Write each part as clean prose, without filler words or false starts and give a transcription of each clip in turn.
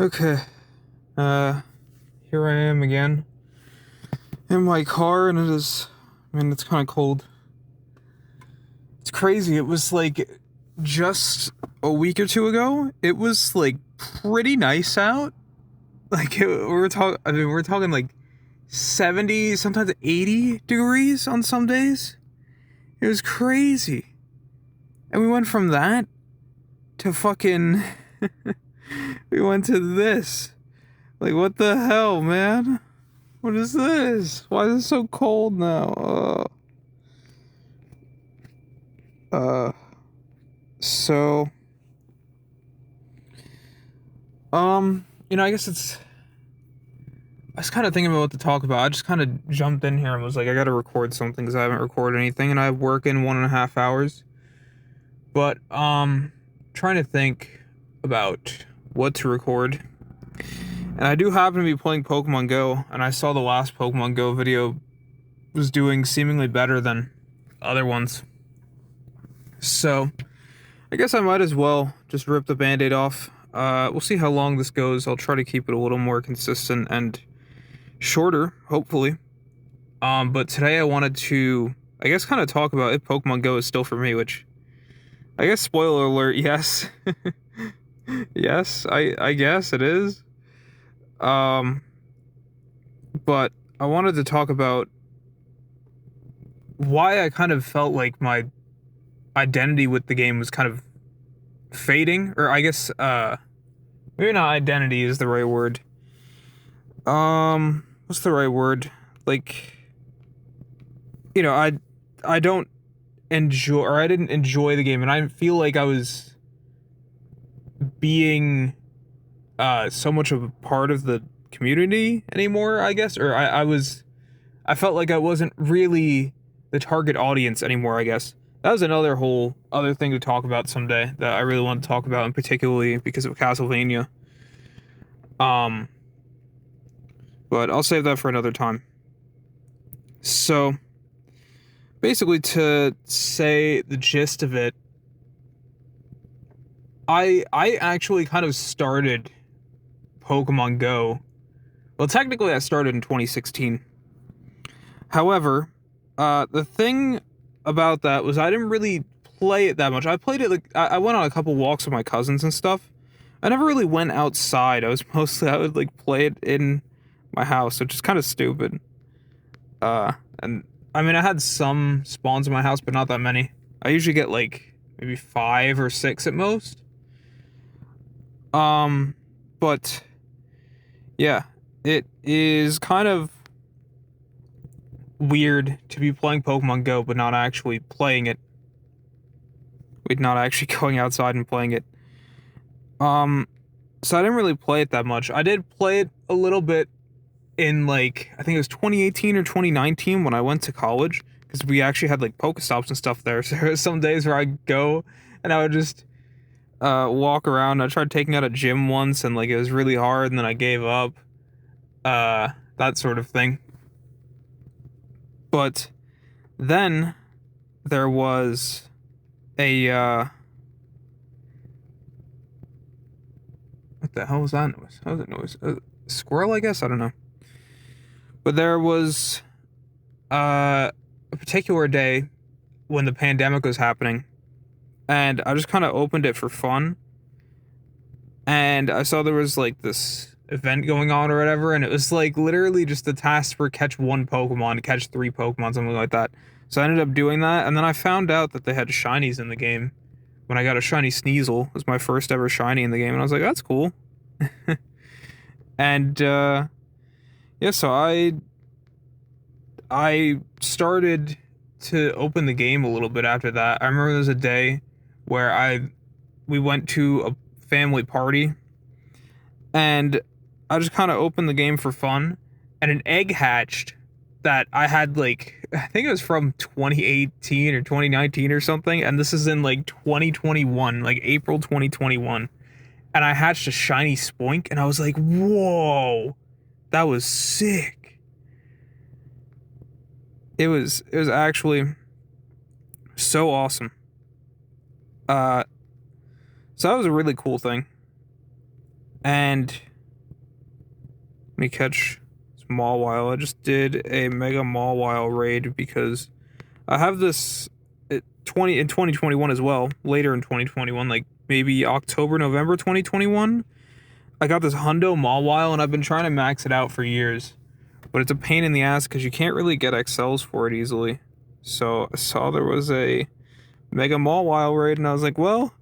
Okay, here I am again in my car, and it's kind of cold. It's crazy. It was like just a week or two ago, it was like pretty nice out. We're talking like 70, sometimes 80 degrees on some days. It was crazy. And we went from that to fucking, we went to this. Like, what the hell, man? What is this? Why is it so cold now? Uh, so, I guess I was kind of thinking about what to talk about. I just kind of jumped in here and was like, I gotta record something because I haven't recorded anything, and I work in 1.5 hours. But, trying to think about what to record. And I do happen to be playing Pokemon Go, and I saw the last Pokemon Go video was doing seemingly better than other ones. So, I guess I might as well just rip the Band-Aid off. We'll see how long this goes. I'll try to keep it a little more consistent and shorter, hopefully. But today I wanted to, I guess, kind of talk about if Pokemon Go is still for me, which, I guess, spoiler alert, yes. Yes, I guess it is. But I wanted to talk about why I kind of felt like my identity with the game was kind of fading, or I guess, maybe not identity is the right word. What's the right word? Like, I don't enjoy, or I didn't enjoy the game, and I feel like I was being, so much of a part of the community anymore, I guess, or I felt like I wasn't really the target audience anymore, I guess. That was another whole other thing to talk about someday that I really want to talk about, and particularly because of Castlevania. But I'll save that for another time. So, basically, to say the gist of it, I actually kind of started Pokemon Go. Well, technically, I started in 2016. However, the thing about that was I didn't really play it that much. I played it like I went on a couple walks with my cousins and stuff. I never really went outside. I would like play it in my house, which is kind of stupid. And I mean, I had some spawns in my house, but not that many. I usually get like maybe 5 or 6 at most. But yeah, it is kind of weird to be playing Pokemon Go, but not actually playing it. We're not actually going outside and playing it. So I didn't really play it that much. I did play it a little bit in like, I think it was 2018 or 2019 when I went to college, because we actually had like Pokestops and stuff there. So there were some days where I'd go and I would just walk around. I tried taking out a gym once, and like it was really hard, and then I gave up. That sort of thing. But then there was a what the hell was that noise? How was that noise? A squirrel, I guess? I don't know. But there was a particular day when the pandemic was happening, and I just kind of opened it for fun, and I saw there was like this event going on or whatever, and it was like literally just the task for catch 1 Pokemon, catch 3 Pokemon, something like that. So I ended up doing that, and then I found out that they had shinies in the game. When I got a shiny Sneasel, it was my first ever shiny in the game, and I was like, that's cool. And yeah, so I started to open the game a little bit after that. I remember there was a day where we went to a family party, and I just kind of opened the game for fun, and an egg hatched that I had like, I think it was from 2018 or 2019 or something, and this is in like 2021, like April 2021, and I hatched a shiny Spoink, and I was like, whoa, that was sick. It was actually so awesome. So that was a really cool thing. And me catch some Mawile. I just did a Mega Mawile raid because I have this in 2021 as well. Later in 2021, like maybe October, November 2021. I got this Hundo Mawile and I've been trying to max it out for years. But it's a pain in the ass because you can't really get XLs for it easily. So I saw there was a Mega Mawile raid and I was like, well,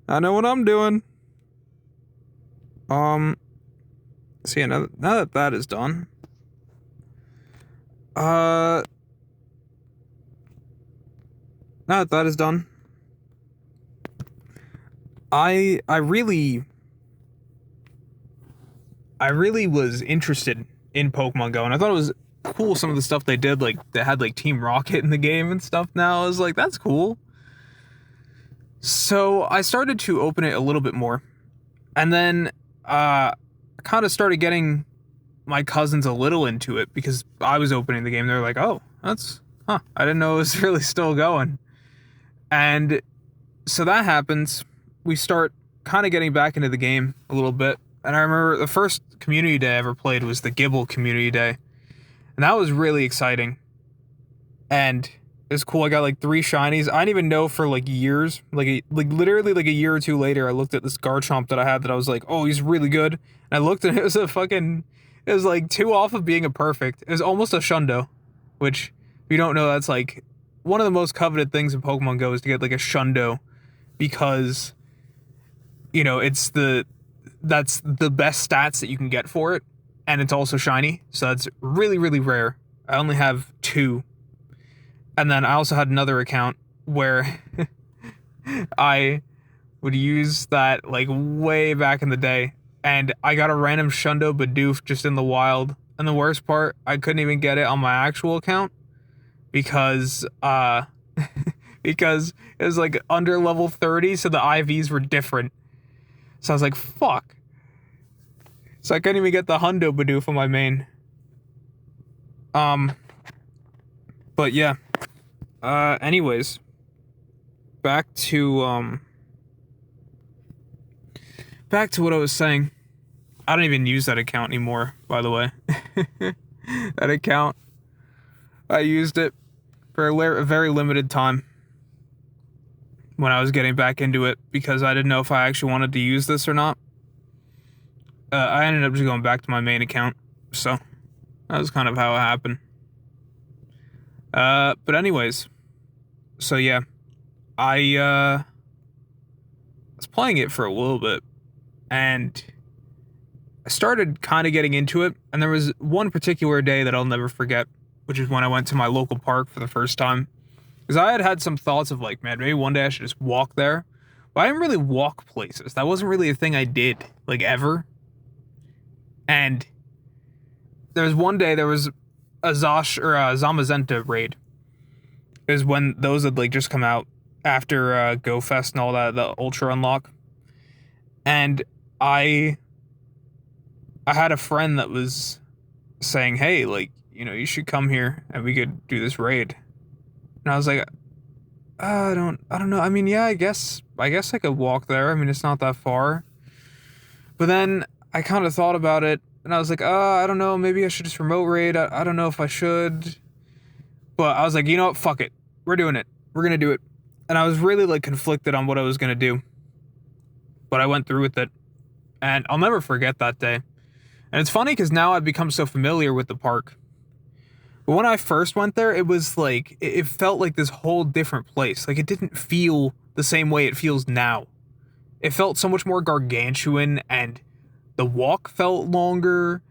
I know what I'm doing. So yeah, now that that is done, now that that is done, I really was interested in Pokemon Go, and I thought it was cool some of the stuff they did, like they had like Team Rocket in the game and stuff. Now I was like, that's cool. So I started to open it a little bit more, and then kind of started getting my cousins a little into it because I was opening the game. They're like, oh, I didn't know it was really still going. And so that happens. We start kind of getting back into the game a little bit. And I remember the first community day I ever played was the Gibble community day. And that was really exciting. And it was cool. I got like 3 shinies. I didn't even know for like years, like literally like a year or 2 later, I looked at this Garchomp that I had that I was like, oh, he's really good. And I looked and it was it was like 2 off of being a perfect. It was almost a Shundo, which if you don't know, that's like one of the most coveted things in Pokemon Go is to get like a Shundo because, you know, that's the best stats that you can get for it. And it's also shiny. So that's really, really rare. I only have 2. And then I also had another account where I would use that like way back in the day. And I got a random Shundo Bidoof just in the wild. And the worst part, I couldn't even get it on my actual account because because it was like under level 30, so the IVs were different. So I was like, fuck. So I couldn't even get the Hundo Bidoof on my main. But yeah. Anyways, back to what I was saying. I don't even use that account anymore, by the way. That account, I used it for a very limited time when I was getting back into it because I didn't know if I actually wanted to use this or not. I ended up just going back to my main account, so that was kind of how it happened. But anyways, so yeah, I was playing it for a little bit, and I started kind of getting into it, and there was one particular day that I'll never forget, which is when I went to my local park for the first time. Because I had some thoughts of like, man, maybe one day I should just walk there. But I didn't really walk places. That wasn't really a thing I did, like, ever. And there was one day, there was a Zamazenta raid. It was when those had like just come out after Go Fest and all that, the Ultra Unlock. And I had a friend that was saying, hey, like, you know, you should come here and we could do this raid. And I was like, I don't know. I mean, yeah, I guess I could walk there. I mean, it's not that far. But then I kind of thought about it and I was like, I don't know. Maybe I should just remote raid. I don't know if I should. But I was like, you know what? Fuck it. We're doing it. We're going to do it. And I was really like conflicted on what I was going to do. But I went through with it. And I'll never forget that day. And it's funny because now I've become so familiar with the park. But when I first went there, it was like, it felt like this whole different place. Like, it didn't feel the same way it feels now. It felt so much more gargantuan, and the walk felt longer.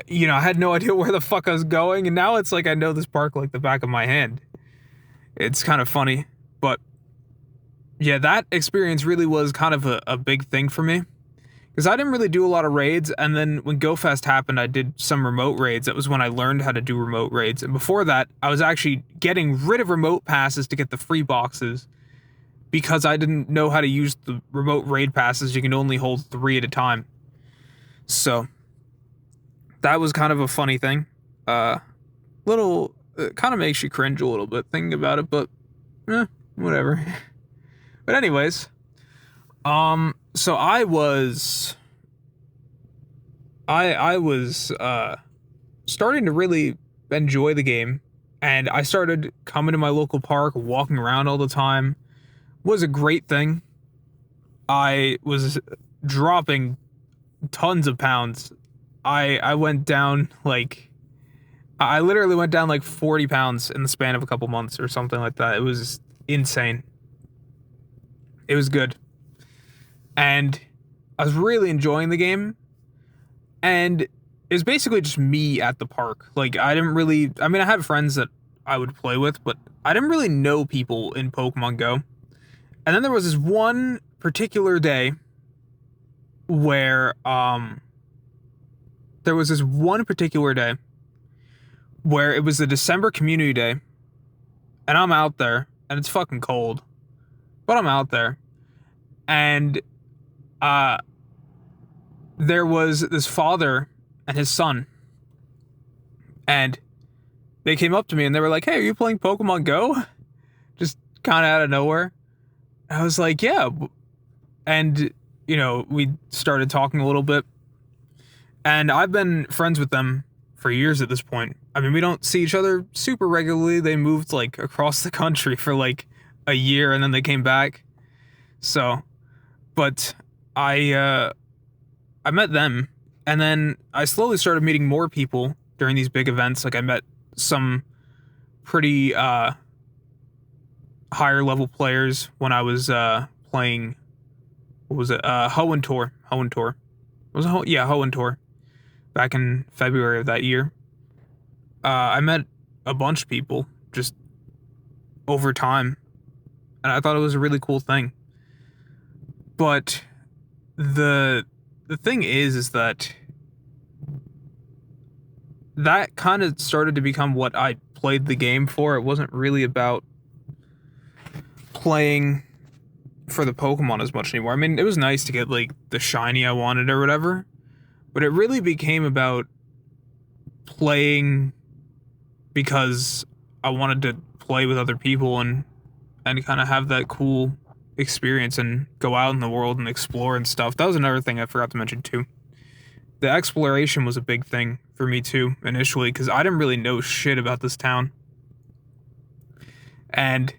You know, I had no idea where the fuck I was going, and now it's like I know this park like the back of my hand. It's kind of funny, but yeah, that experience really was kind of a big thing for me. Because I didn't really do a lot of raids, and then when GoFest happened, I did some remote raids. That was when I learned how to do remote raids. And before that, I was actually getting rid of remote passes to get the free boxes because I didn't know how to use the remote raid passes. You can only hold 3 at a time. So that was kind of a funny thing. Kind of makes you cringe a little bit thinking about it, but whatever. But anyways, so I was I was starting to really enjoy the game, and I started coming to my local park, walking around all the time. Was a great thing. I was dropping tons of pounds. I went down like I literally went down like 40 pounds in the span of a couple months or something like that. It was insane. It was good. And I was really enjoying the game. And it was basically just me at the park. Like, I didn't really, I mean, I had friends that I would play with, but I didn't really know people in Pokemon Go. And then there was this one particular day where, there was this one particular day where it was the December community day, and I'm out there, and it's fucking cold, but I'm out there, and uh, there was this father and his son, and they came up to me and they were like, "Hey, are you playing Pokemon Go?" Just kind of out of nowhere. I was like, "Yeah," and we started talking a little bit, and I've been friends with them for years at this point. I mean, we don't see each other super regularly. They moved like across the country for like a year and then they came back. So, but I met them, and then I slowly started meeting more people during these big events. Like, I met some pretty higher level players when I was playing, what was it? Hoenn Tour. Hoenn Tour. Was it Hoenn Tour back in February of that year. I met a bunch of people just over time, and I thought it was a really cool thing. But the thing is that kind of started to become what I played the game for. It wasn't really about playing for the Pokemon as much anymore. I mean, it was nice to get like the shiny I wanted or whatever, but it really became about playing because I wanted to play with other people and kind of have that cool experience and go out in the world and explore and stuff. That was another thing I forgot to mention too. The exploration was a big thing for me too initially, because I didn't really know shit about this town. And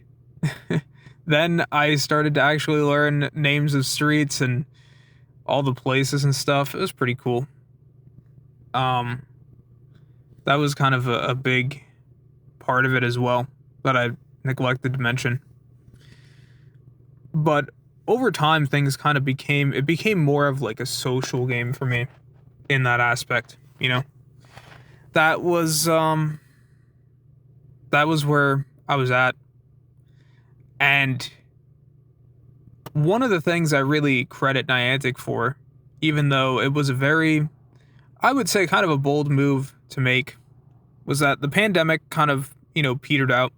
then I started to actually learn names of streets and all the places and stuff. It was pretty cool. That was kind of a big part of it as well that I neglected to mention. But over time, things kind of became more of like a social game for me in that aspect, That was where I was at. And one of the things I really credit Niantic for, even though it was a very, I would say, kind of a bold move to make, was that the pandemic kind of, petered out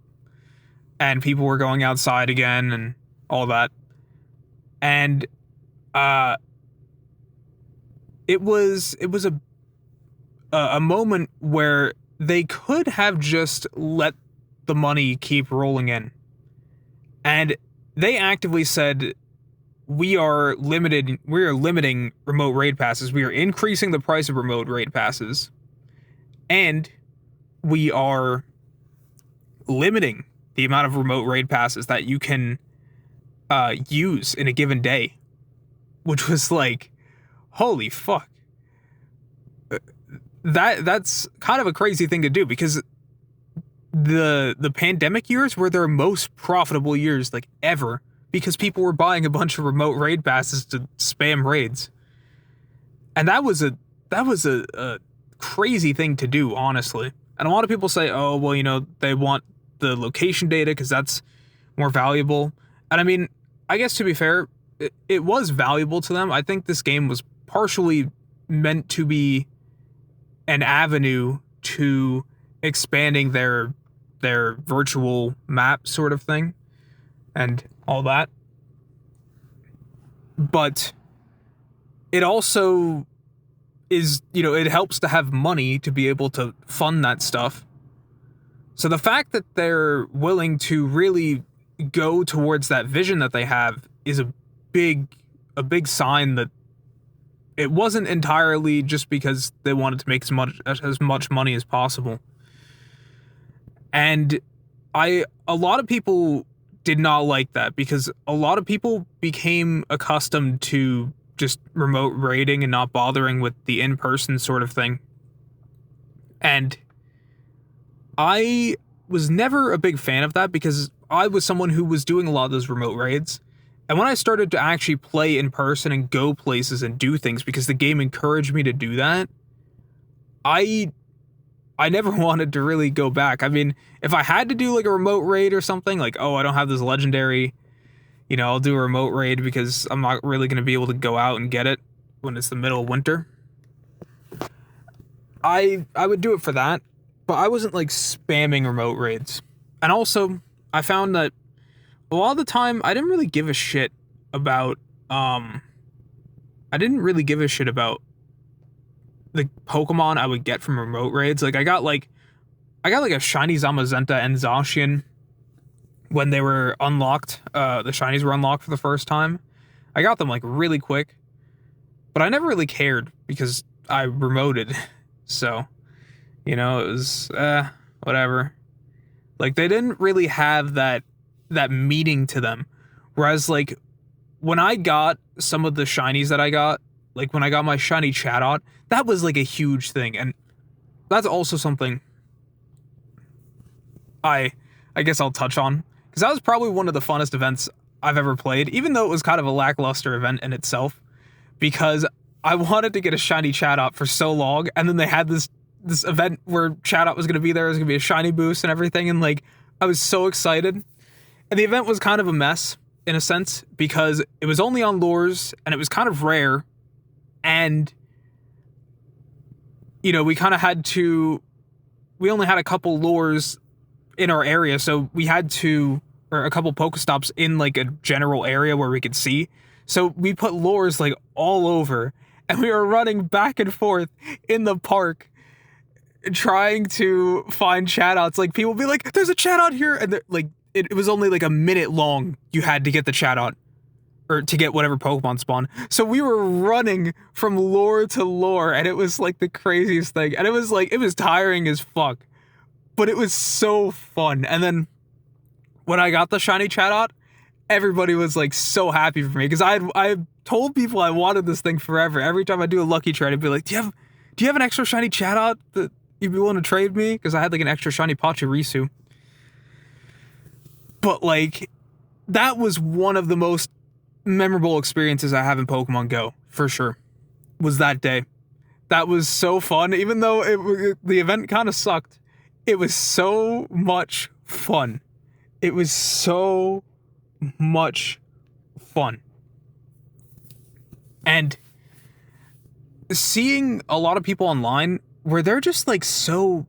and people were going outside again and all that. And it was a moment where they could have just let the money keep rolling in. And they actively said, we are limiting remote raid passes. We are increasing the price of remote raid passes. And we are limiting the amount of remote raid passes that you can use in a given day. Which was like, holy fuck. That's kind of a crazy thing to do, because the pandemic years were their most profitable years like ever, because people were buying a bunch of remote raid passes to spam raids. And that was a crazy thing to do, honestly. And a lot of people say, oh, well, they want the location data because that's more valuable. And I mean, I guess to be fair, it was valuable to them. I think this game was partially meant to be an avenue to expanding their virtual map sort of thing and all that. But it also is, it helps to have money to be able to fund that stuff. So the fact that they're willing to really go towards that vision that they have is a big sign that it wasn't entirely just because they wanted to make as much money as possible. And a lot of people did not like that, because a lot of people became accustomed to just remote raiding and not bothering with the in-person sort of thing. And I was never a big fan of that, because I was someone who was doing a lot of those remote raids. And when I started to actually play in person and go places and do things because the game encouraged me to do that, I never wanted to really go back. I mean, if I had to do like a remote raid or something, like, oh, I don't have this legendary, I'll do a remote raid because I'm not really going to be able to go out and get it when it's the middle of winter. I would do it for that, but I wasn't like spamming remote raids. And also, I found that a lot of the time I didn't really give a shit about the Pokemon I would get from remote raids. Like I got like a shiny Zamazenta and Zacian when they were unlocked. The shinies were unlocked for the first time. I got them like really quick, but I never really cared because I remoted. So, it was whatever. Like they didn't really have that meaning to them. Whereas like when I got some of the shinies that I got, like when I got my shiny Chatot, that was like a huge thing. And that's also something I guess I'll touch on, because that was probably one of the funnest events I've ever played, even though it was kind of a lackluster event in itself, because I wanted to get a shiny Chatot for so long, and then they had this event where Chatot was going to be there, it was going to be a shiny boost and everything, and like I was so excited. And the event was kind of a mess in a sense, because it was only on lures and it was kind of rare, and we only had a couple lures in our area, so we had to, or a couple Pokestops in like a general area where we could see. So we put lures like all over, and we were running back and forth in the park trying to find Chatots. Like people would be like, "There's a Chatot here," and like it was only like a minute long. You had to get the Chatot, or to get whatever Pokemon spawn. So we were running from lure to lure, and it was like the craziest thing. And it was tiring as fuck, but it was so fun. And then when I got the shiny Chatot, everybody was like so happy for me, because I told people I wanted this thing forever. Every time I do a lucky trade, I'd be like, do you have an extra shiny Chatot that you'd be willing to trade me? Because I had like an extra shiny Pachirisu. But like, that was one of the most memorable experiences I have in Pokemon Go, for sure, was that day. That was so fun. Even though the event kind of sucked, it was so much fun. It was so much fun. And seeing a lot of people online where they're just like so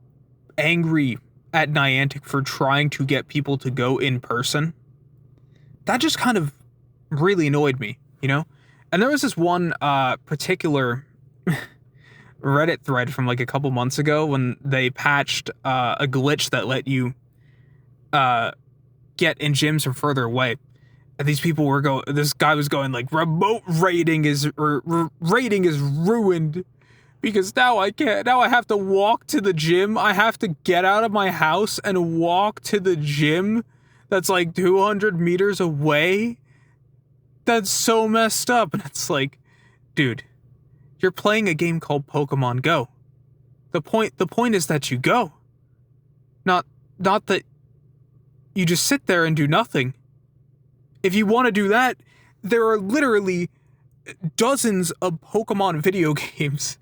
angry at Niantic for trying to get people to go in person, that just kind of really annoyed me, And there was this one particular Reddit thread from like a couple months ago when they patched a glitch that let you get in gyms from further away. And these people this guy was going like, remote raiding is ruined, because now I have to walk to the gym. I have to get out of my house and walk to the gym that's like 200 meters away. That's so messed up. And it's like, dude, you're playing a game called Pokemon Go. The point is that you go. Not that you just sit there and do nothing. If you want to do that, there are literally dozens of Pokemon video games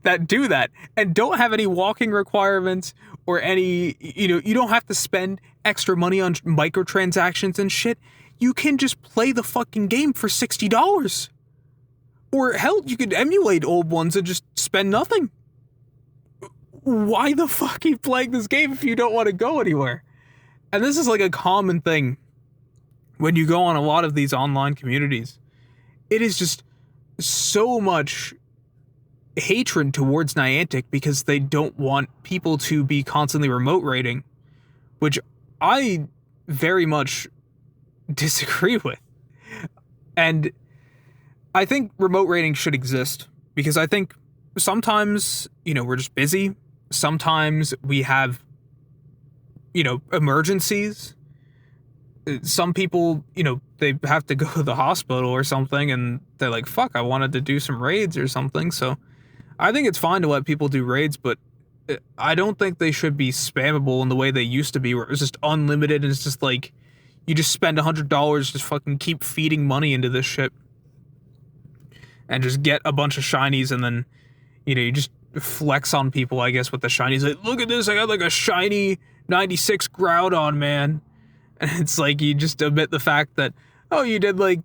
that do that and don't have any walking requirements or any, you don't have to spend extra money on microtransactions and shit. You can just play the fucking game for $60. Or hell, you could emulate old ones and just spend nothing. Why the fuck are you playing this game if you don't want to go anywhere? And this is like a common thing when you go on a lot of these online communities. It is just so much hatred towards Niantic because they don't want people to be constantly remote raiding, which I very much disagree with. And I think remote raiding should exist. because I think sometimes, we're just busy. Sometimes we have, emergencies. Some people, they have to go to the hospital or something, and they're like, fuck, I wanted to do some raids or something. So I think it's fine to let people do raids, but I don't think they should be spammable in the way they used to be, where it was just unlimited and it's just like, you just spend $100, just fucking keep feeding money into this shit. And just get a bunch of shinies, and then, you just flex on people, I guess, with the shinies. Like, look at this, I got like a shiny 96 Groudon, man. And it's like, you just omit the fact that, oh, you did like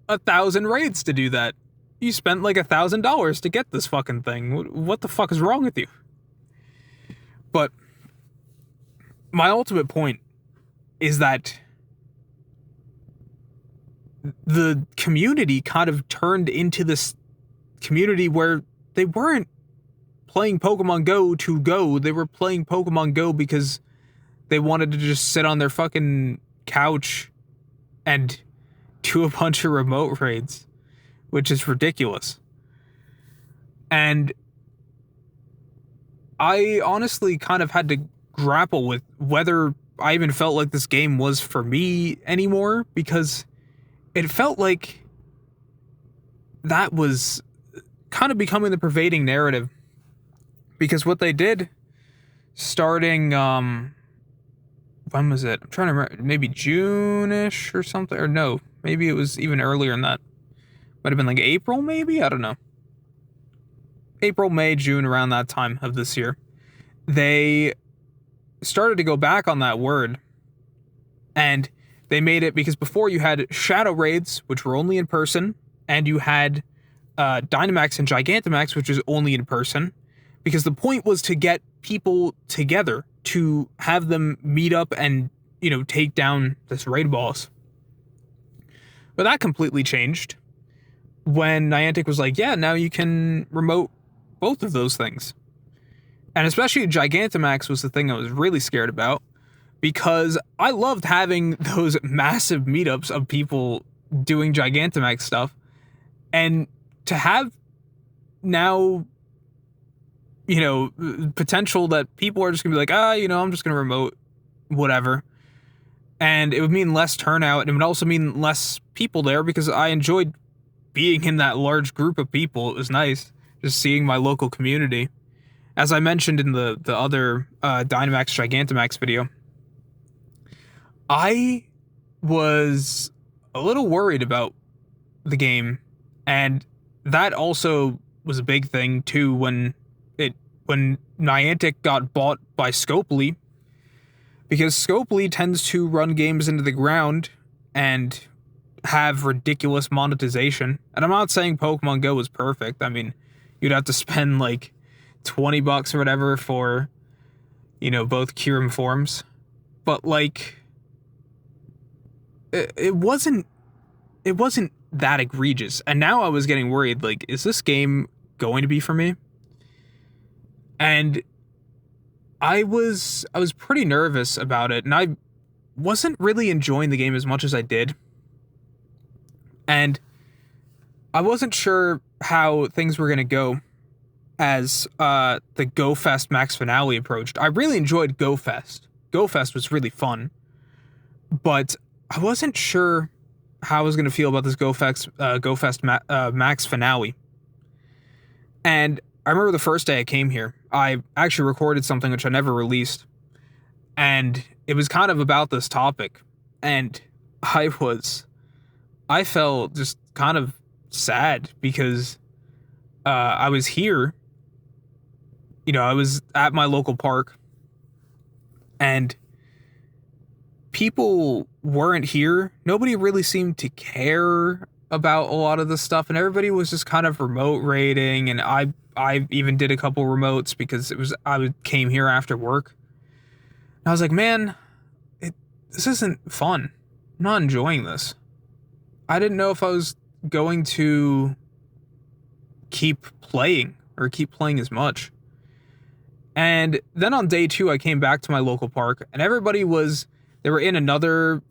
1,000 raids to do that. You spent like $1,000 to get this fucking thing. What the fuck is wrong with you? But my ultimate point is that the community kind of turned into this community where they weren't playing Pokemon Go to go. They were playing Pokemon Go because they wanted to just sit on their fucking couch and do a bunch of remote raids, which is ridiculous. And I honestly kind of had to grapple with whether I even felt like this game was for me anymore, because it felt like that was kind of becoming the pervading narrative. Because what they did starting, when was it? I'm trying to remember, maybe June-ish or something, or no, maybe it was even earlier than that. Might have been like April, maybe? I don't know. April, May, June, around that time of this year. They started to go back on that word, and they made it, because before you had Shadow Raids, which were only in person, and you had Dynamax and Gigantamax, which is only in person, because the point was to get people together, to have them meet up and, take down this raid boss. But that completely changed when Niantic was like, yeah, now you can remote both of those things. And especially Gigantamax was the thing I was really scared about, because I loved having those massive meetups of people doing Gigantamax stuff. And to have now, potential that people are just going to be like, I'm just going to remote whatever. And it would mean less turnout, and it would also mean less people there, because I enjoyed being in that large group of people. It was nice just seeing my local community. As I mentioned in the other Dynamax Gigantamax video, I was a little worried about the game, and that also was a big thing too when Niantic got bought by Scopely, because Scopely tends to run games into the ground and have ridiculous monetization. And I'm not saying Pokemon Go was perfect. I mean, you'd have to spend like $20 or whatever for, both Kyurem forms. But like, it wasn't that egregious. And now I was getting worried, like, is this game going to be for me? And I was pretty nervous about it, and I wasn't really enjoying the game as much as I did. And I wasn't sure how things were going to go as the Go Fest Max Finale approached. I really enjoyed Go Fest. Go Fest was really fun. But I wasn't sure how I was going to feel about this Go Fest Max Finale. And I remember the first day I came here, I actually recorded something which I never released. And it was kind of about this topic. And I felt just kind of sad, because I was here, I was at my local park, and people weren't here. Nobody really seemed to care about a lot of the stuff, and everybody was just kind of remote raiding, and I even did a couple remotes because I came here after work. And I was like, man, this isn't fun. I'm not enjoying this. I didn't know if I was going to keep playing or keep playing as much. And then on day 2, I came back to my local park, and they were in another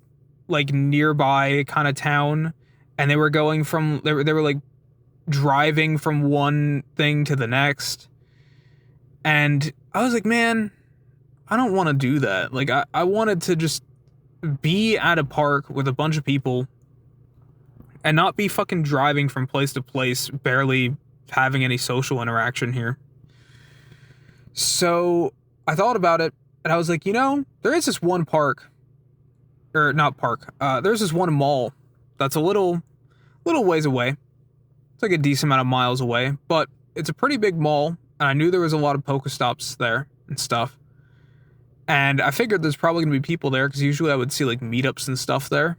like nearby kind of town, and they were going from, they were like driving from one thing to the next. And I was like, man, I don't want to do that. Like, I wanted to just be at a park with a bunch of people and not be fucking driving from place to place, barely having any social interaction here. So I thought about it, and I was like, there is this one park, or not park, there's this one mall that's a little ways away. It's like a decent amount of miles away, but it's a pretty big mall, and I knew there was a lot of Pokestops there and stuff. And I figured there's probably going to be people there, because usually I would see, like, meetups and stuff there.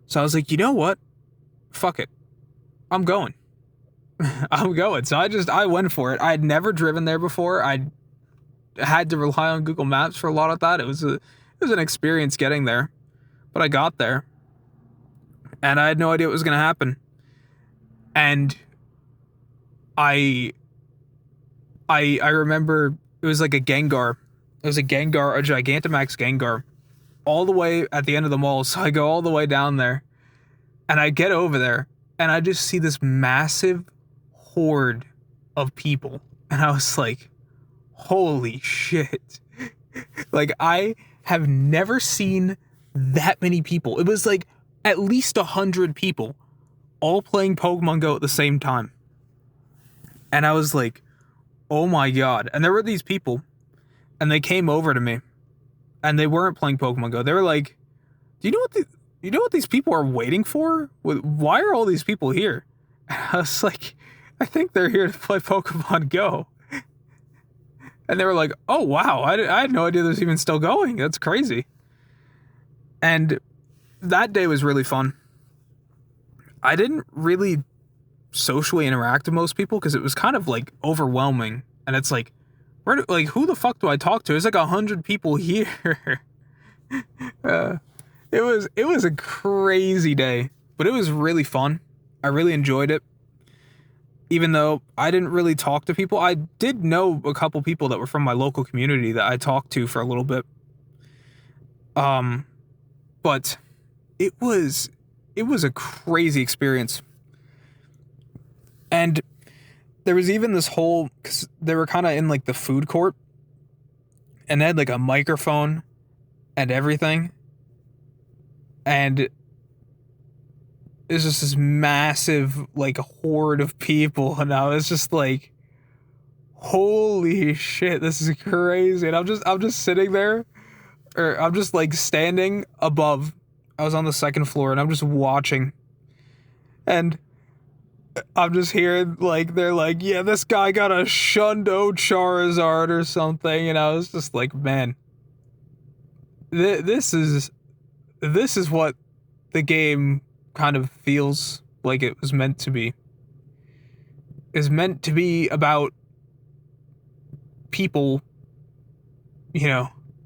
So I was like, you know what? Fuck it. I'm going. I'm going. So I went for it. I had never driven there before. I had to rely on Google Maps for a lot of that. It was an experience getting there. But I got there. And I had no idea what was going to happen. And I remember it was like a Gengar. It was a Gigantamax Gengar, all the way at the end of the mall. So I go all the way down there, and I get over there, and I just see this massive horde of people. And I was like, holy shit. Like, I have never seen that many people. It was like at least 100 people all playing Pokemon Go at the same time. And I was like, oh my god. And there were these people, and they came over to me, and they weren't playing Pokemon Go. They were like, do you know what these people are waiting for? Why are all these people here? And I was like, I think they're here to play Pokemon Go. And they were like, oh wow, I had no idea this was even still going. That's crazy. And that day was really fun. I didn't really socially interact with most people, because it was kind of like overwhelming. And it's like, who the fuck do I talk to? There's like 100 people here. It was a crazy day, but it was really fun. I really enjoyed it. Even though I didn't really talk to people, I did know a couple people that were from my local community that I talked to for a little bit. But it was a crazy experience. And there was even this whole, because they were kind of in like the food court, and they had like a microphone and everything. And it was just this massive like horde of people, and I was just like, holy shit, this is crazy. And I'm just sitting there, or I'm just like standing above. I was on the second floor, and I'm just watching, and I'm just hearing like they're like, yeah, this guy got a Shundo Charizard or something, and I was just like, man, this is what the game kind of feels like it was meant to be. It's meant to be about people,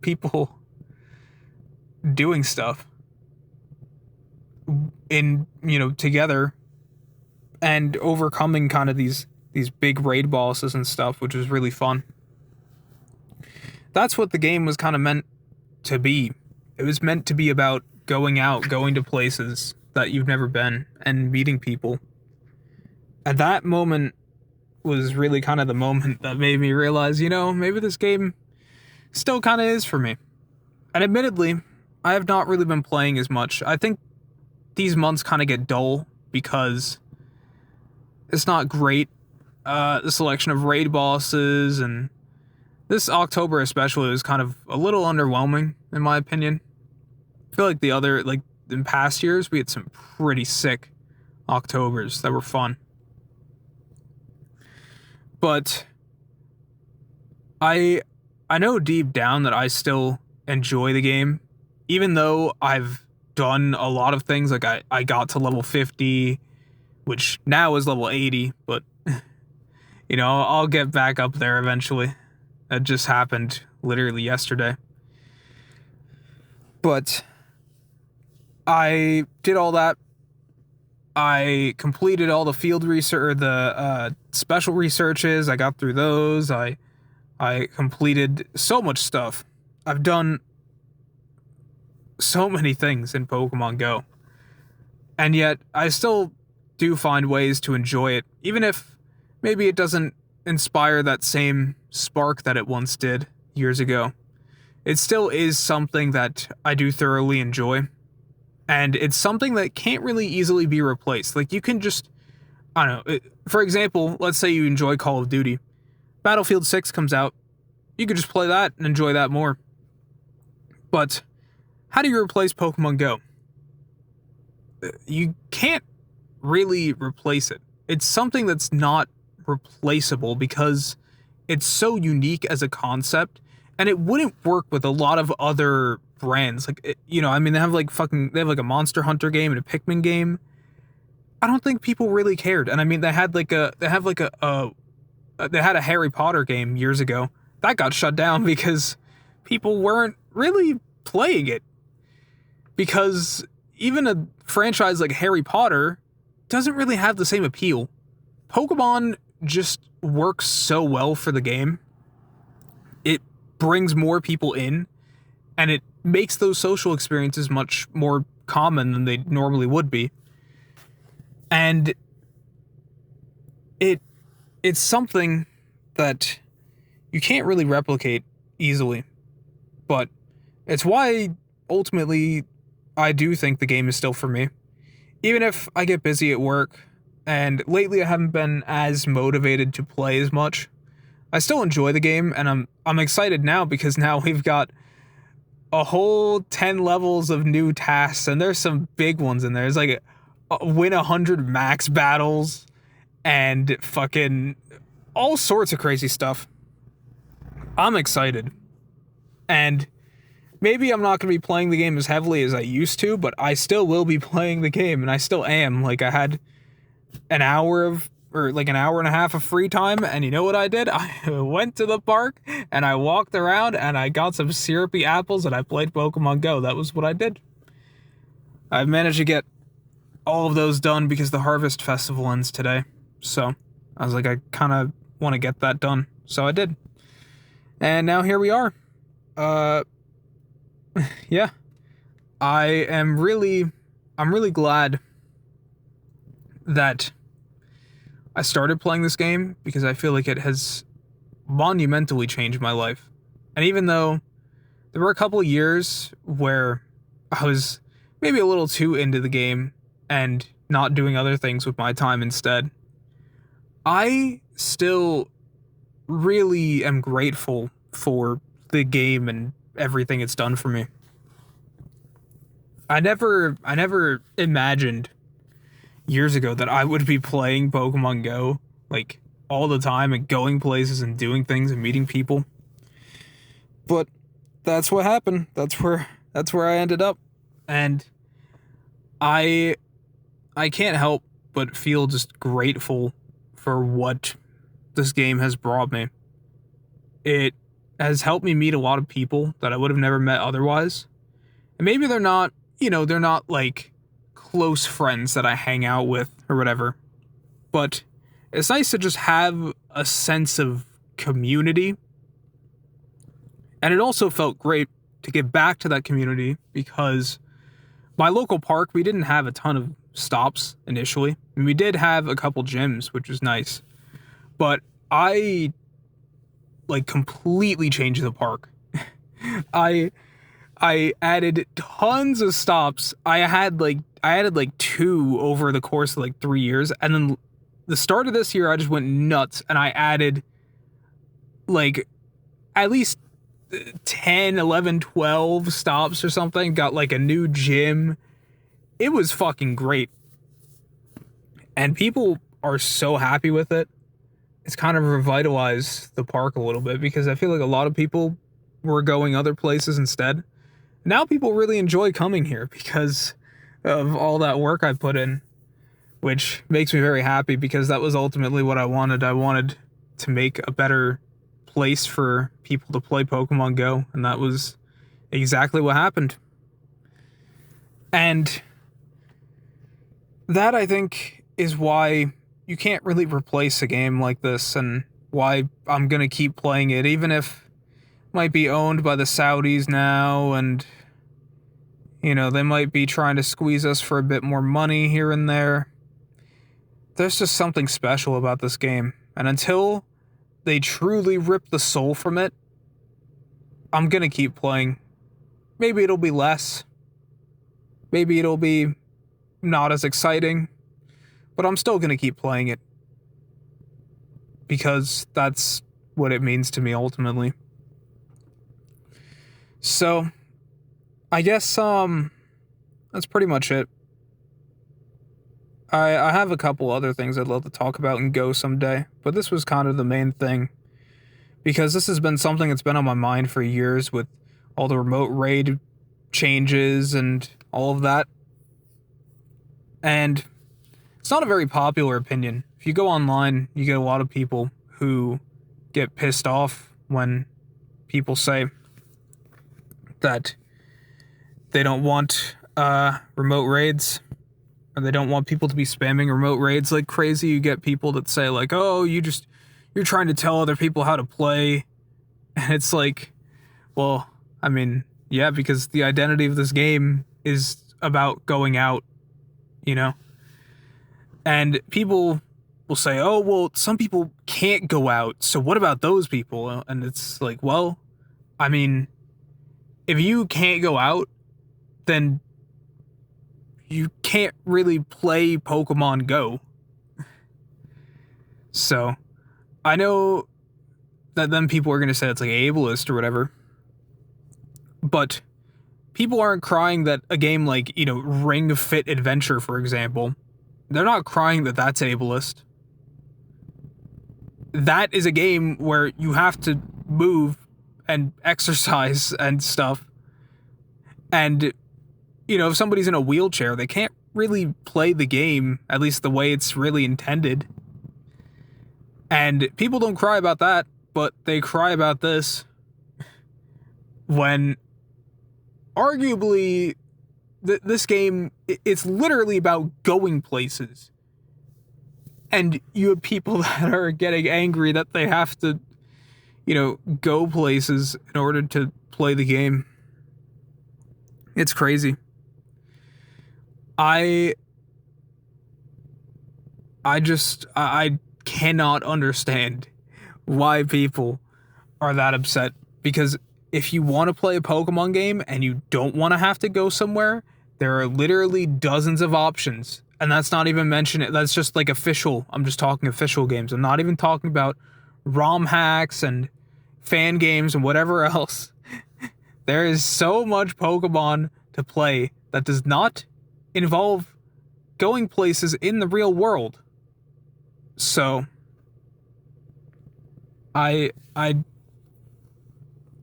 people doing stuff in, together, and overcoming kind of these big raid bosses and stuff, which was really fun. That's what the game was kind of meant to be. It was meant to be about going to places that you've never been, and meeting people. And that moment was really kind of the moment that made me realize, maybe this game still kind of is for me. And admittedly, I have not really been playing as much. I think these months kind of get dull because it's not great. The selection of raid bosses, and this October especially was kind of a little underwhelming in my opinion. I feel like in past years we had some pretty sick Octobers that were fun. But I know deep down that I still enjoy the game, even though I've done a lot of things. Like I got to level 50, which now is level 80, but I'll get back up there eventually. That just happened literally yesterday. But I did all that. I completed all the field research, or the special researches. I got through those. I completed so much stuff. I've done so many things in Pokemon Go. And yet, I still do find ways to enjoy it, even if maybe it doesn't inspire that same spark that it once did years ago. It still is something that I do thoroughly enjoy, and it's something that can't really easily be replaced. Like, you can just, I don't know, for example, let's say you enjoy Call of Duty. Battlefield 6 comes out, you could just play that and enjoy that more. But how do you replace Pokemon Go? You can't really replace it. It's something that's not replaceable because it's so unique as a concept, and it wouldn't work with a lot of other brands. Like, they have like a Monster Hunter game and a Pikmin game. I don't think people really cared. And I mean, they had a Harry Potter game years ago that got shut down because people weren't really playing it. Because even a franchise like Harry Potter doesn't really have the same appeal. Pokemon just works so well for the game. It brings more people in, and it makes those social experiences much more common than they normally would be. And it's something that you can't really replicate easily. But it's why ultimately I do think the game is still for me. Even if I get busy at work, and lately I haven't been as motivated to play as much, I still enjoy the game, and I'm excited now because now we've got a whole 10 levels of new tasks, and there's some big ones in there. There's like win 100 max battles and fucking all sorts of crazy stuff. I'm excited. And maybe I'm not going to be playing the game as heavily as I used to, but I still will be playing the game, and I still am. Like, I had an hour and a half of free time, and you know what I did? I went to the park, and I walked around, and I got some syrupy apples, and I played Pokemon Go. That was what I did. I've managed to get all of those done because the Harvest Festival ends today. So, I was like, I kind of want to get that done. So I did. And now here we are. Yeah. I'm really glad that I started playing this game because I feel like it has monumentally changed my life. And even though there were a couple of years where I was maybe a little too into the game and not doing other things with my time instead, I still really am grateful for the game and everything it's done for me. I never imagined years ago that I would be playing Pokemon Go like all the time and going places and doing things and meeting people. But that's what happened. That's where I ended up. And I can't help but feel just grateful for what this game has brought me. It has helped me meet a lot of people that I would have never met otherwise. And maybe they're not like close friends that I hang out with or whatever. But it's nice to just have a sense of community. And it also felt great to get back to that community because my local park, we didn't have a ton of stops initially. And we did have a couple gyms, which was nice. But I completely changed the park. I added tons of stops. I added 2 over the course of 3 years, and then the start of this year I just went nuts and I added at least 10, 11, 12 stops or something. Got a new gym. It was fucking great. And people are so happy with it. It's kind of revitalized the park a little bit because I feel like a lot of people were going other places instead. Now people really enjoy coming here because of all that work I put in, which makes me very happy because that was ultimately what I wanted. I wanted to make a better place for people to play Pokemon Go, and that was exactly what happened. And that, I think, is why you can't really replace a game like this, and why I'm gonna keep playing it, even if it might be owned by the Saudis now, and they might be trying to squeeze us for a bit more money here and there. there's just something special about this game. And until they truly rip the soul from it, I'm gonna keep playing. Maybe it'll be less. Maybe it'll be not as exciting. But I'm still gonna keep playing it. Because that's what it means to me ultimately. So, I guess, that's pretty much it. I have a couple other things I'd love to talk about and go someday, but this was kind of the main thing. Because this has been something that's been on my mind for years with all the remote raid changes and all of that. And it's not a very popular opinion. If you go online, you get a lot of people who get pissed off when people say that they don't want remote raids, or they don't want people to be spamming remote raids like crazy. You get people that say like, oh, you're trying to tell other people how to play. And it's like, well, I mean, yeah, because the identity of this game is about going out, you know? And people will say, oh, well, some people can't go out, so what about those people? And it's like, well, I mean, if you can't go out, then you can't really play Pokemon Go. So, I know that then people are going to say it's like ableist or whatever. But people aren't crying that a game like, you know, Ring Fit Adventure, for example, they're not crying that that's ableist. That is a game where you have to move and exercise and stuff. And, you know, if somebody's in a wheelchair, they can't really play the game, at least the way it's really intended. And people don't cry about that, but they cry about this when arguably this game, it's literally about going places. And you have people that are getting angry that they have to, you know, go places in order to play the game. It's crazy. I cannot understand why people are that upset. Because if you want to play a Pokemon game and you don't want to have to go somewhere, there are literally dozens of options. And that's not even mentioning, that's just like official. I'm just talking official games. I'm not even talking about ROM hacks and fan games and whatever else. There is so much Pokemon to play that does not involve going places in the real world. So, I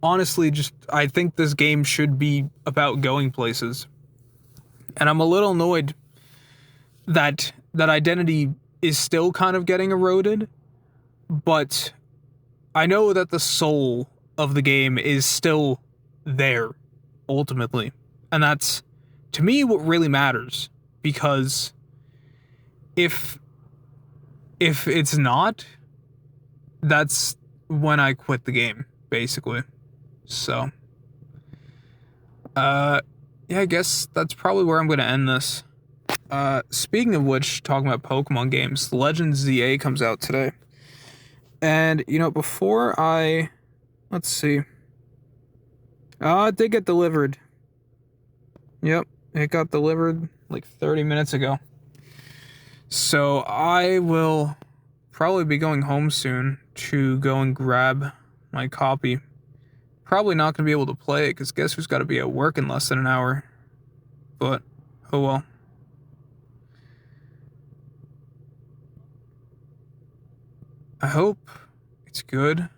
honestly I think this game should be about going places. And I'm a little annoyed that identity is still kind of getting eroded, but I know that the soul of the game is still there, ultimately. And that's, to me, what really matters. Because if it's not, that's when I quit the game, basically. So, yeah, I guess that's probably where I'm going to end this. Speaking of which, talking about Pokemon games, Legends ZA comes out today. And, you know, let's see. It did get delivered. Yep, it got delivered like 30 minutes ago. So I will probably be going home soon to go and grab my copy. Probably not going to be able to play it, because guess who's got to be at work in less than an hour. But, oh well. I hope it's good.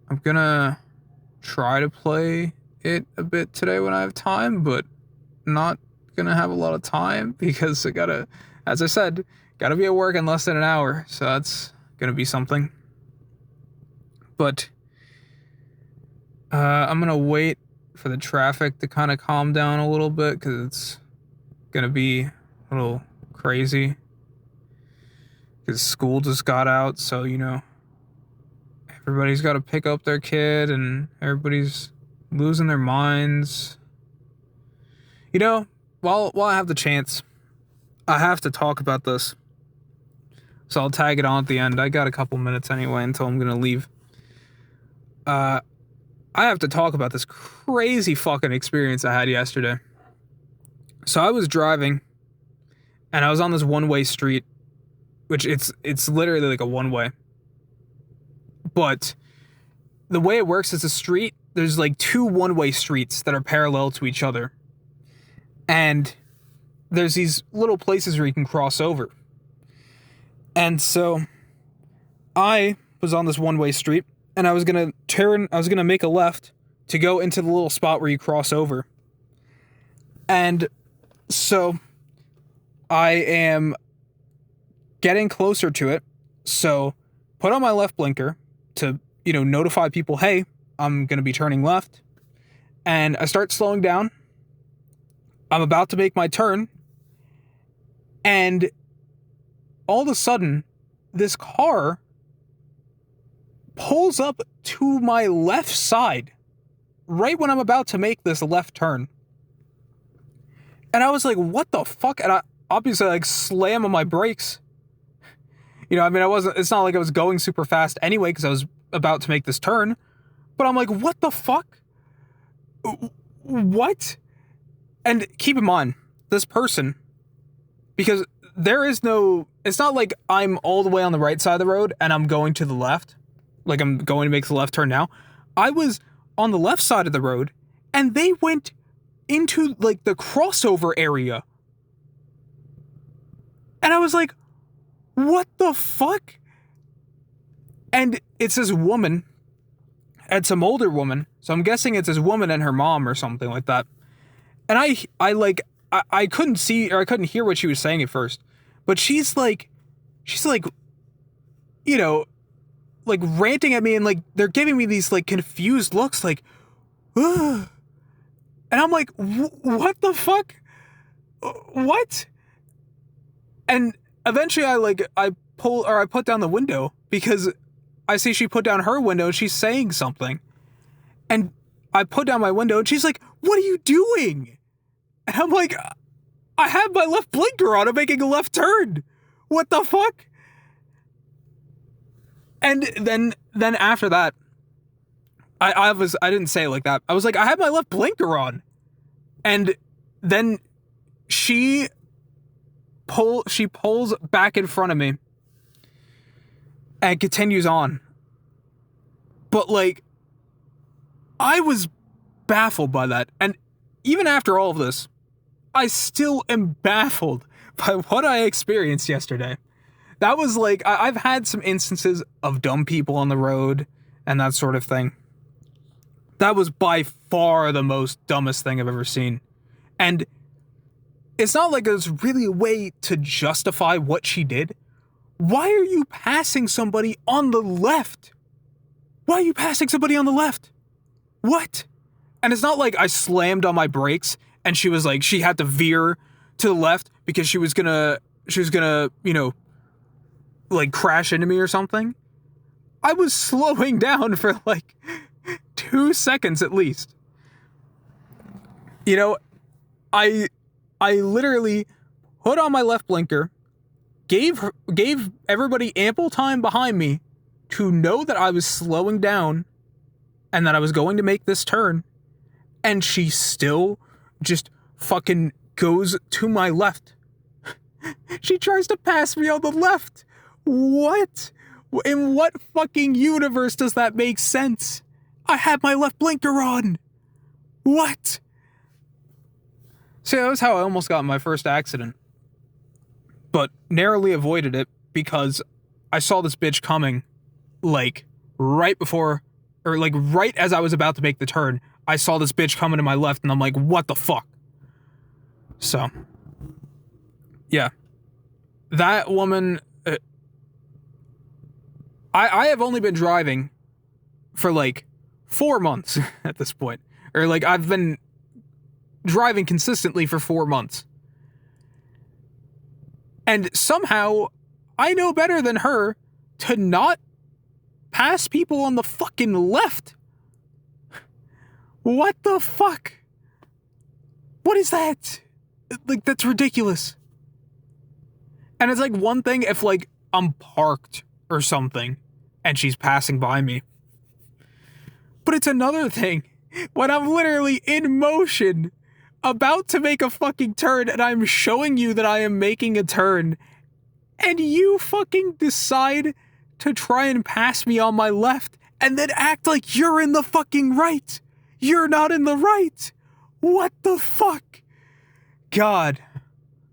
I'm gonna try to play it a bit today when I have time, but not gonna have a lot of time because I gotta, as I said, gotta be at work in less than an hour, so that's gonna be something. But I'm gonna wait for the traffic to kind of calm down a little bit, because it's gonna be a little crazy. Because school just got out, so, you know, everybody's got to pick up their kid, and everybody's losing their minds. You know, while I have the chance, I have to talk about this. So I'll tag it on at the end. I got a couple minutes anyway until I'm gonna leave. I have to talk about this crazy fucking experience I had yesterday. So I was driving, and I was on this one-way street, which it's literally like a one-way. But the way it works is a street, there's like two one-way streets that are parallel to each other. And there's these little places where you can cross over. And so I was on this one-way street, and I was going to make a left to go into the little spot where you cross over. And so I am getting closer to it. So put on my left blinker to, notify people, hey, I'm going to be turning left. And I start slowing down. I'm about to make my turn. And all of a sudden, this car pulls up to my left side right when I'm about to make this left turn. And I was like, what the fuck? And I obviously slam on my brakes. It's not like I was going super fast anyway because I was about to make this turn. But I'm like, what the fuck? What? And keep in mind, this person, because it's not like I'm all the way on the right side of the road and I'm going to the left. Like I'm going to make the left turn now. I was on the left side of the road and they went into the crossover area. And I was like, what the fuck? And it's this woman. It's some older woman. So I'm guessing it's this woman and her mom or something like that. And I couldn't see or I couldn't hear what she was saying at first. But she's ranting at me and they're giving me these confused looks ugh. And I'm like, what the fuck? What? And eventually I put down the window because I see she put down her window and she's saying something. And I put down my window and she's like, what are you doing? And I'm like, I have my left blinker on. I'm making a left turn. What the fuck? And then after that, I didn't say it like that. I was like, I have my left blinker on. And then she pulls back in front of me and continues on. But I was baffled by that. And even after all of this, I still am baffled by what I experienced yesterday. That was I've had some instances of dumb people on the road and that sort of thing. That was by far the most dumbest thing I've ever seen. And it's not like there's really a way to justify what she did. Why are you passing somebody on the left? Why are you passing somebody on the left? What? And it's not like I slammed on my brakes and she was she had to veer to the left because she was gonna, crash into me or something. I was slowing down for 2 seconds at least. I literally put on my left blinker, gave everybody ample time behind me to know that I was slowing down and that I was going to make this turn, and she still just fucking goes to my left. She tries to pass me on the left. What? In what fucking universe does that make sense? I had my left blinker on. What? See, that was how I almost got in my first accident. But narrowly avoided it because I saw this bitch coming, right before, or right as I was about to make the turn. I saw this bitch coming to my left and I'm like, what the fuck? So, yeah. That woman, I have only been driving for 4 months at this point. Or I've been driving consistently for 4 months. And somehow I know better than her to not pass people on the fucking left. What the fuck? What is that? That's ridiculous. And it's one thing if I'm parked or something and she's passing by me. But it's another thing when I'm literally in motion, about to make a fucking turn, and I'm showing you that I am making a turn, and you fucking decide to try and pass me on my left and then act like you're in the fucking right. You're not in the right. What the fuck? God.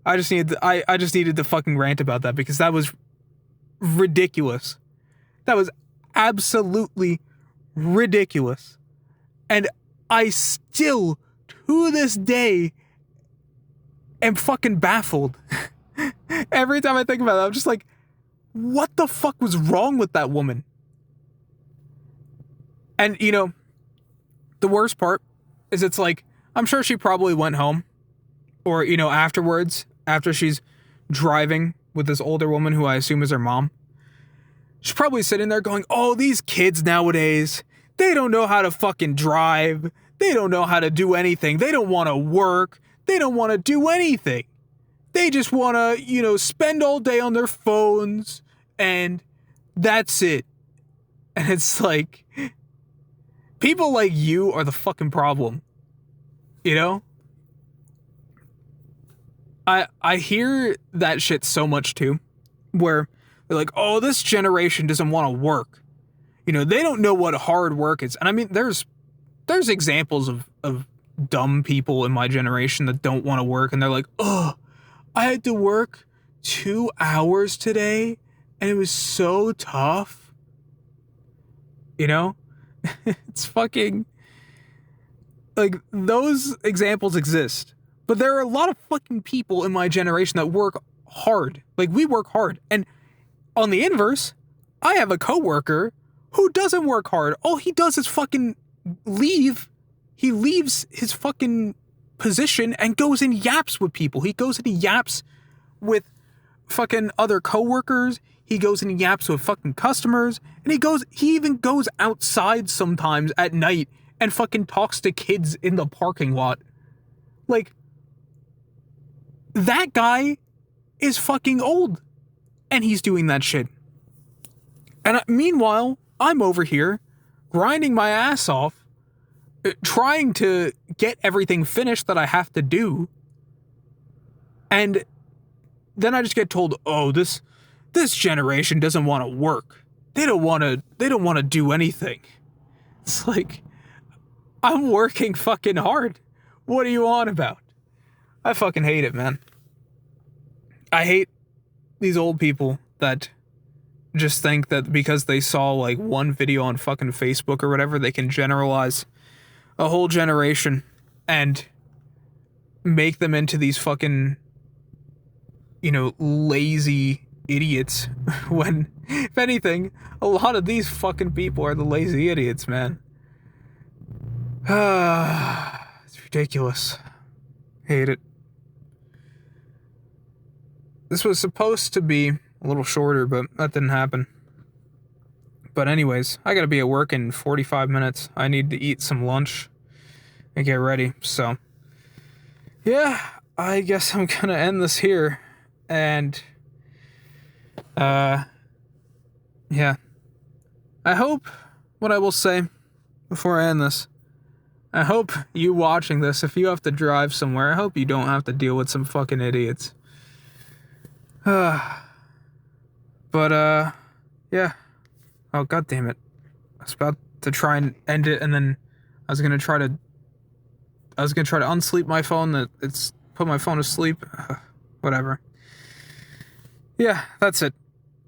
I just needed to fucking rant about that because that was ridiculous. That was absolutely ridiculous. And I still, to this day, am fucking baffled. Every time I think about it, I'm just like, what the fuck was wrong with that woman? And, you know, the worst part is it's like, I'm sure she probably went home. Or, you know, afterwards, after she's driving with this older woman who I assume is her mom. She's probably sitting there going, oh, these kids nowadays, they don't know how to fucking drive. They don't know how to do anything. They don't want to work. They don't want to do anything. They just want to, you know, spend all day on their phones and that's it. And it's like, people like you are the fucking problem. You know? I hear that shit so much too, where they're like, oh, this generation doesn't want to work. You know, they don't know what hard work is. And I mean, there's examples of dumb people in my generation that don't want to work. And they're like, oh, I had to work 2 hours today and it was so tough. You know, it's fucking like those examples exist. But there are a lot of fucking people in my generation that work hard. Like, we work hard. And on the inverse, I have a coworker who doesn't work hard. All he does is fucking leave. He leaves his fucking position and goes and yaps with people. He goes and he yaps with fucking other coworkers. He goes and he yaps with fucking customers. And he even goes outside sometimes at night and fucking talks to kids in the parking lot. Like, that guy is fucking old, and he's doing that shit. And meanwhile, I'm over here, grinding my ass off, trying to get everything finished that I have to do, and then I just get told, oh, this generation doesn't want to work. They don't want to do anything. It's like, I'm working fucking hard. What are you on about? I fucking hate it, man. I hate these old people that just think that because they saw like one video on fucking Facebook or whatever, they can generalize a whole generation and make them into these fucking, you know, lazy idiots. When, if anything, a lot of these fucking people are the lazy idiots, man. It's ridiculous. Hate it. This was supposed to be a little shorter, but that didn't happen. But anyways, I gotta be at work in 45 minutes. I need to eat some lunch and get ready. So, yeah, I guess I'm gonna end this here. And, yeah. I hope, what I will say before I end this, I hope you watching this, if you have to drive somewhere, I hope you don't have to deal with some fucking idiots. But, yeah. Oh, god damn it. I was about to try and end it, and then I was gonna try to unsleep my phone, put my phone to sleep. Whatever. Yeah, that's it.